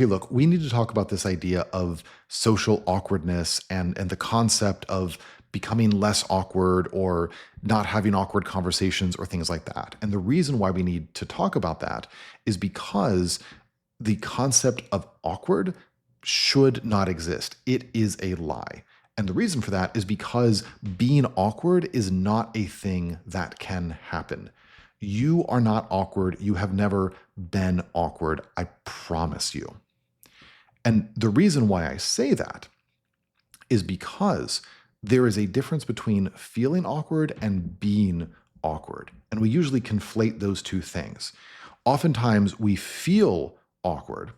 Okay, look, we need to talk about this idea of social awkwardness and the concept of becoming less awkward or not having awkward conversations or things like that. And the reason why we need to talk about that is because the concept of awkward should not exist. It is a lie. And the reason for that is because being awkward is not a thing that can happen. You are not awkward. You have never been awkward. I promise you. And the reason why I say that is because there is a difference between feeling awkward and being awkward. And we usually conflate those two things. Oftentimes we feel awkward.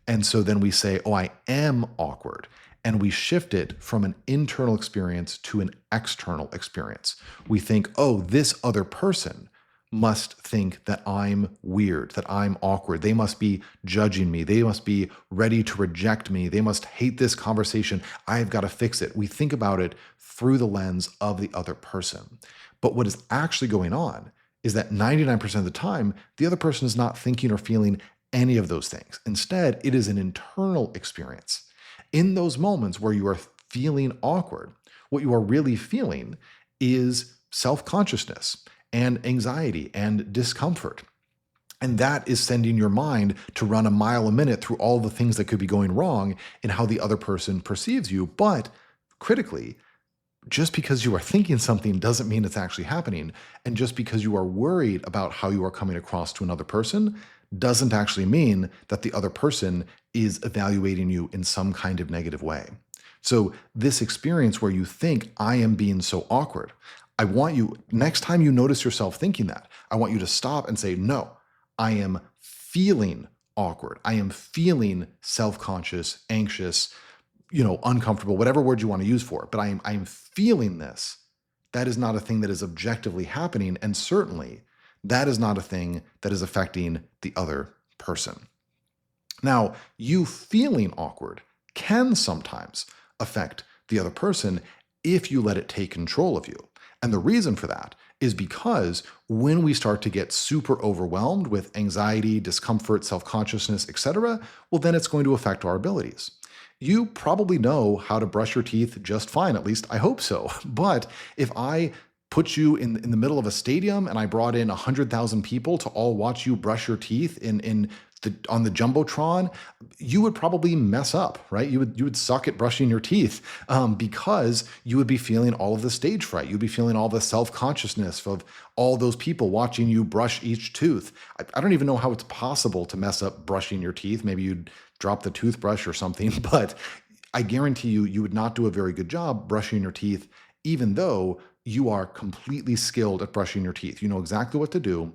And so then we say, oh, I am awkward. And we shift it from an internal experience to an external experience. We think, oh, this other person must think that I'm weird, that I'm awkward. They must be judging me. They must be ready to reject me. They must hate this conversation. I've got to fix it. We think about it through the lens of the other person. But what is actually going on is that 99% of the time, the other person is not thinking or feeling any of those things. Instead, it is an internal experience. In those moments where you are feeling awkward, what you are really feeling is self-consciousness and anxiety and discomfort. And that is sending your mind to run a mile a minute through all the things that could be going wrong in how the other person perceives you. But critically, just because you are thinking something doesn't mean it's actually happening. And just because you are worried about how you are coming across to another person doesn't actually mean that the other person is evaluating you in some kind of negative way. So this experience where you think, I am being so awkward, I want you, next time you notice yourself thinking that, I want you to stop and say, no, I am feeling awkward. I am feeling self-conscious, anxious, uncomfortable, whatever word you want to use for it. But I am feeling this. That is not a thing that is objectively happening. And certainly that is not a thing that is affecting the other person. Now, you feeling awkward can sometimes affect the other person if you let it take control of you. And the reason for that is because when we start to get super overwhelmed with anxiety, discomfort, self-consciousness, etc., well, then it's going to affect our abilities. You probably know how to brush your teeth just fine, at least I hope so. But if I put you in the middle of a stadium and I brought in 100,000 people to all watch you brush your teeth on the Jumbotron, you would probably mess up, right? You would suck at brushing your teeth because you would be feeling all of the stage fright. You'd be feeling all the self-consciousness of all those people watching you brush each tooth. I don't even know how it's possible to mess up brushing your teeth. Maybe you'd drop the toothbrush or something, but I guarantee you would not do a very good job brushing your teeth, even though you are completely skilled at brushing your teeth. You know exactly what to do,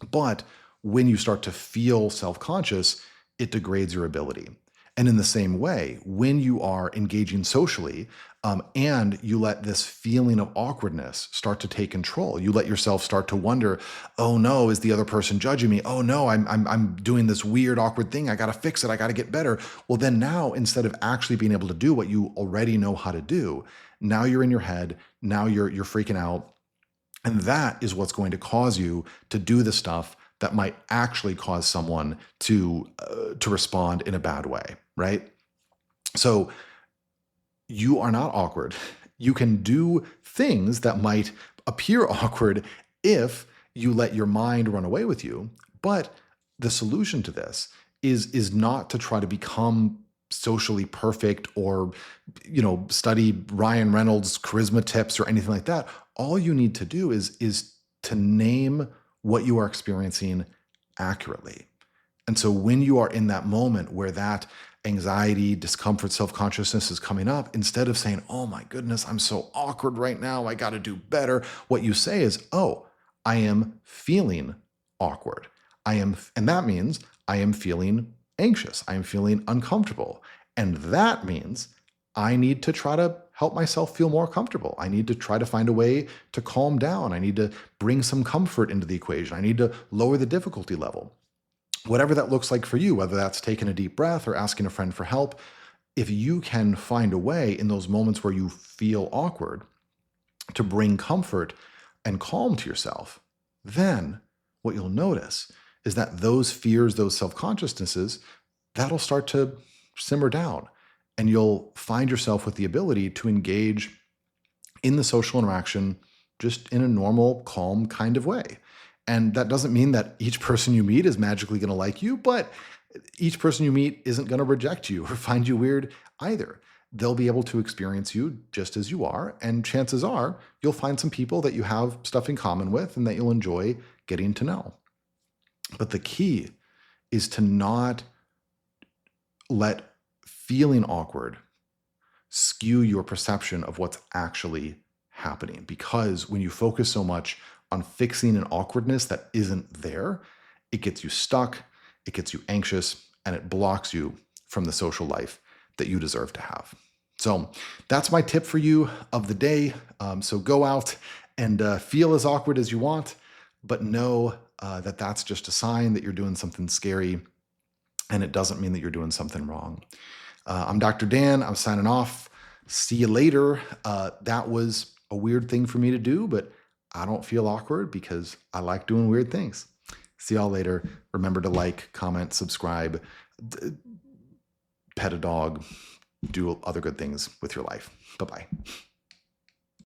but when you start to feel self-conscious, it degrades your ability. And in the same way, when you are engaging socially and you let this feeling of awkwardness start to take control, you let yourself start to wonder, oh no, is the other person judging me? Oh no, I'm doing this weird, awkward thing. I got to fix it. I got to get better. Well, then now, instead of actually being able to do what you already know how to do, now you're in your head. Now you're freaking out. And that is what's going to cause you to do the stuff that might actually cause someone to respond in a bad way, right? So you are not awkward. You can do things that might appear awkward if you let your mind run away with you. But the solution to this is not to try to become socially perfect or, study Ryan Reynolds' charisma tips or anything like that. All you need to do is to name what you are experiencing accurately. And so when you are in that moment where that anxiety, discomfort, self-consciousness is coming up, instead of saying, oh my goodness, I'm so awkward right now, I got to do better, what you say is, oh, I am feeling awkward. And that means I am feeling anxious. I am feeling uncomfortable. And that means I need to try to help myself feel more comfortable. I need to try to find a way to calm down. I need to bring some comfort into the equation. I need to lower the difficulty level. Whatever that looks like for you, whether that's taking a deep breath or asking a friend for help, if you can find a way in those moments where you feel awkward to bring comfort and calm to yourself, then what you'll notice is that those fears, those self-consciousnesses, that'll start to simmer down. And you'll find yourself with the ability to engage in the social interaction just in a normal, calm kind of way. And that doesn't mean that each person you meet is magically going to like you, but each person you meet isn't going to reject you or find you weird either. They'll be able to experience you just as you are. And chances are you'll find some people that you have stuff in common with and that you'll enjoy getting to know. But the key is to not let feeling awkward skew your perception of what's actually happening. Because when you focus so much on fixing an awkwardness that isn't there, it gets you stuck, it gets you anxious, and it blocks you from the social life that you deserve to have. So that's my tip for you of the day. So go out and feel as awkward as you want, but know that that's just a sign that you're doing something scary, and it doesn't mean that you're doing something wrong. I'm Dr. Dan. I'm signing off. See you later. That was a weird thing for me to do, but I don't feel awkward because I like doing weird things. See y'all later. Remember to like, comment, subscribe, pet a dog, do other good things with your life. Bye-bye.